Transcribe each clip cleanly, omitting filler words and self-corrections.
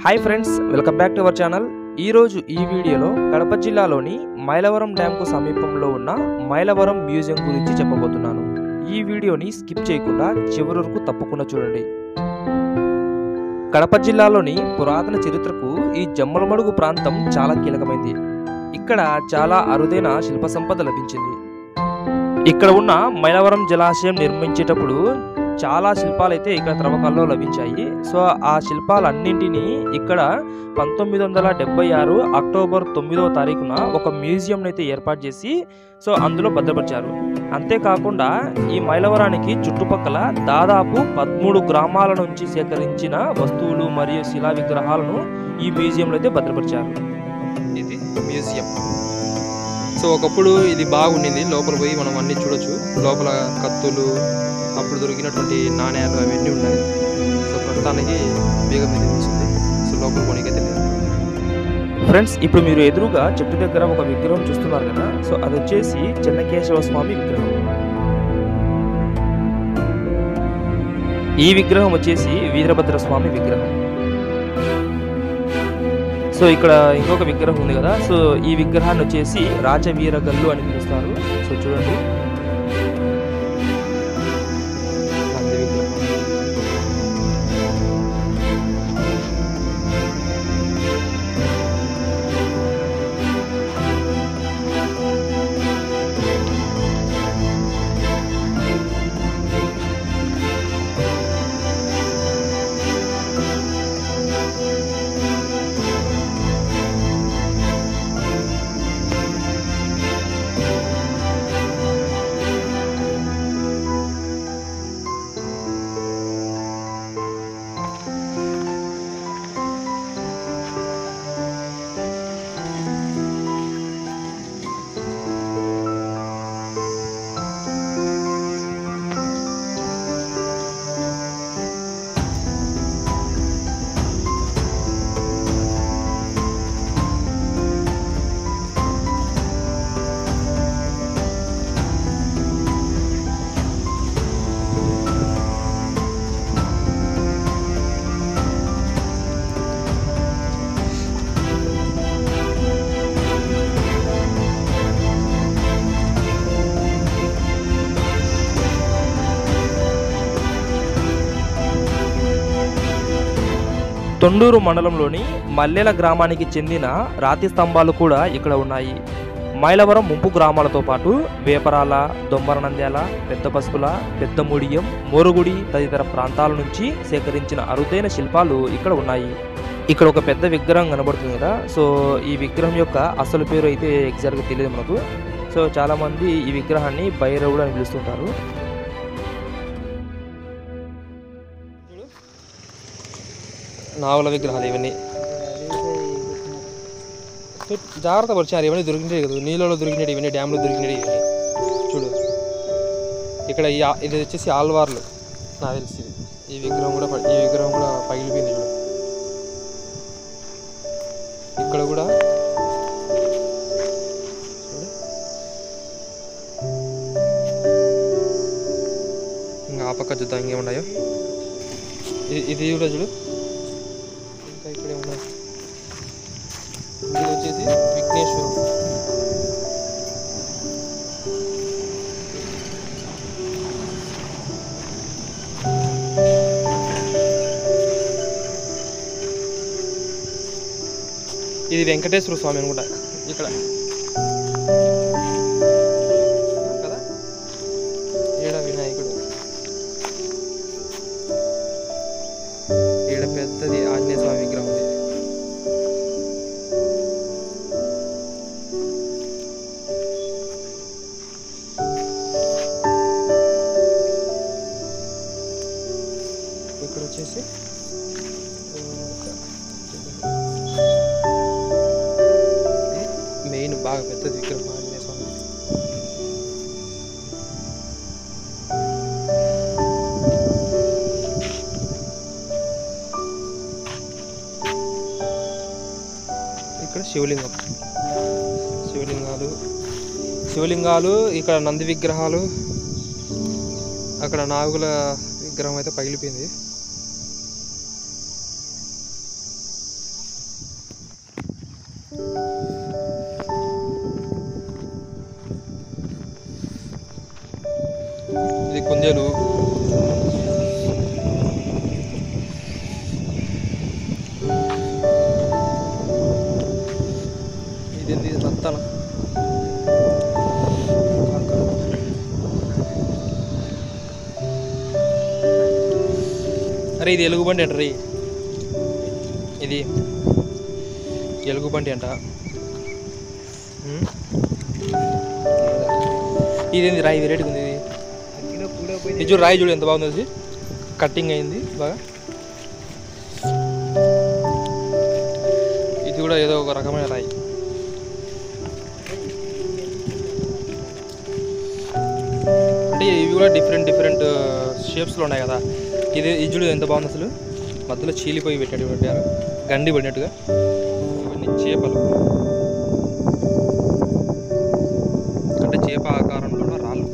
Hi friends, welcome back to our channel. ఈరోజు ఈ వీడియోలో కడప జిల్లాలోని మైలవరం డ్యాంకు సమీపంలో ఉన్న మైలవరం మ్యూజియం గురించి చెప్పబోతున్నాను. ఈ వీడియోని స్కిప్ చేయకుండా చివరి వరకు తప్పకుండా చూడండి. కడప జిల్లాలోని పురాతన చరిత్రకు ఈ జమ్మలమడుగు ప్రాంతం చాలా కీలకమైంది. ఇక్కడ చాలా అరుదైన శిల్ప సంపద లభించింది. ఇక్కడ ఉన్న మైలవరం జలాశయం నిర్మించేటప్పుడు చాలా శిల్పాలైతే ఇక్కడ త్రవ్వకాల్లో లభించాయి. సో ఆ శిల్పాలన్నింటినీ ఇక్కడ 1976 అక్టోబర్ 9వ తారీఖున ఒక మ్యూజియం అయితే ఏర్పాటు చేసి సో అందులో భద్రపరిచారు. అంతేకాకుండా ఈ మైలవరానికి చుట్టుపక్కల దాదాపు 13 గ్రామాల నుంచి సేకరించిన వస్తువులు మరియు శిలా విగ్రహాలను ఈ మ్యూజియంలో అయితే భద్రపరిచారు. ఇది మ్యూజియం. సో ఒకప్పుడు ఇది బాగుండింది. లోపల పోయి మనం అన్నీ చూడొచ్చు. లోపల కత్తులు, అప్పుడు దొరికినటువంటి నాణ్యాలు అవన్నీ ఉన్నాయి. సో ప్రస్తుతానికి బీగం మీద తీసింది. సో లోపల పోనీకైతే లేదు. ఫ్రెండ్స్, ఇప్పుడు మీరు ఎదురుగా చెట్టు దగ్గర ఒక విగ్రహం చూస్తున్నారు కదా. సో అది వచ్చేసి చెన్నకేశవ స్వామి విగ్రహం. ఈ విగ్రహం వచ్చేసి వీరభద్ర స్వామి విగ్రహం. సో ఇక్కడ ఇంకొక విగ్రహం ఉంది కదా. సో ఈ విగ్రహాన్ని వచ్చేసి రాజవీరగల్లు అని పిలుస్తారు. సో చూడండి, తొండూరు మండలంలోని మల్లెల గ్రామానికి చెందిన రాతి స్తంభాలు కూడా ఇక్కడ ఉన్నాయి. మైలవరం ముంపు గ్రామాలతో పాటు వేపరాల, దొమ్మరనంద్యాల, పెద్ద పసుపుల, పెద్ద ముడియం, మోరుగుడి తదితర ప్రాంతాల నుంచి సేకరించిన అరుదైన శిల్పాలు ఇక్కడ ఉన్నాయి. ఇక్కడ ఒక పెద్ద విగ్రహం కనబడుతుంది కదా. సో ఈ విగ్రహం యొక్క అసలు పేరు అయితే ఎగ్జాక్ట్గా తెలియదు మనకు. సో చాలామంది ఈ విగ్రహాన్ని భైరవుడు అని పిలుస్తుంటారు. నావల విగ్రహాలు ఇవన్నీ జాగ్రత్త పరిచారు. ఇవన్నీ దొరికినాయి కదా, నీళ్ళలో దొరికినాయి, ఇవన్నీ డ్యామ్లో దొరికినాయి. ఇవన్నీ చూడు. ఇక్కడ ఇది వచ్చేసి ఆల్వార్లు నాకు తెలిసి. ఈ విగ్రహం కూడా పగిలిపోయింది. చూడు, ఇక్కడ కూడా ఇంకా ఆ పక్క చూద్దాం ఇంకేమున్నాయో. ఇది కూడా చూడు, ఇంకా ఇక్కడే ఉన్నాయి. ఇది వచ్చేసి విఘ్నేశ్వరుడు. ఇది వెంకటేశ్వర స్వామి అనుకుంటా ఇక్కడ కదా. ఈడ వినాయకుడు, ఈడ పెద్దది ఆంజనేయ స్వామి విగ్రహం ఉంది. ఇక్కడ వచ్చేసి మెయిన్ బాగా పెద్దది విగ్రహం ఆంజనేయ స్వామి. ఇక్కడ శివలింగాలు, ఇక్కడ నంది విగ్రహాలు, అక్కడ నాగుల విగ్రహం అయితే పగిలిపోయింది. ఇది కుందేలు. ఇదేంటి రత్తన. అరే ఇది ఎలుగుబంటి అంట రీ. ఇది ఎలుగుబంటి అంట. ఇదేంది రాయి వెరైటీగా ఉంది. ఇది చూడు రాయి చూడు ఎంత బాగుంది. కట్టింగ్ అయింది బాగా. ఇది కూడా ఏదో ఒక రకమైన రాయి. అంటే ఇవి కూడా డిఫరెంట్ షేప్స్లో ఉన్నాయి కదా. ఇది చూడు ఎంత బాగుంది అసలు. మధ్యలో చీలిపోయి పెట్టారు గండి పడినట్టుగా. ఇవన్నీ చేపలు, అంటే చేప ఆకారంలో ఉన్న రాళ్ళు.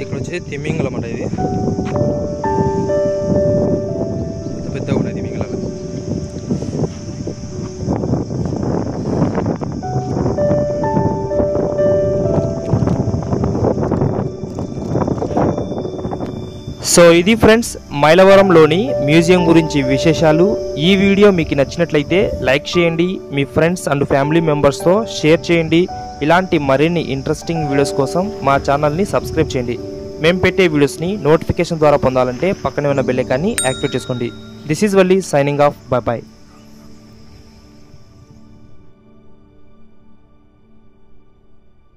ఇక్కడ వచ్చేసి తిమింగలం అంట. ఇది పెద్ద పెద్దగా ఉన్నాయి తిమింగలాలు. సో ఇది ఫ్రెండ్స్ మైలవరంలోని మ్యూజియం గురించి విశేషాలు. ఈ వీడియో మీకు నచ్చినట్లయితే లైక్ చేయండి, మీ ఫ్రెండ్స్ అండ్ ఫ్యామిలీ మెంబర్స్తో షేర్ చేయండి. ఇలాంటి మరిన్ని ఇంట్రెస్టింగ్ వీడియోస్ కోసం మా ఛానల్ని సబ్స్క్రైబ్ చేయండి. మేము పెట్టే వీడియోస్ని నోటిఫికేషన్ ద్వారా పొందాలంటే పక్కనే ఉన్న బెల్ ఐకాన్ని యాక్టివేట్ చేసుకోండి. This is Valli signing off. Bye bye.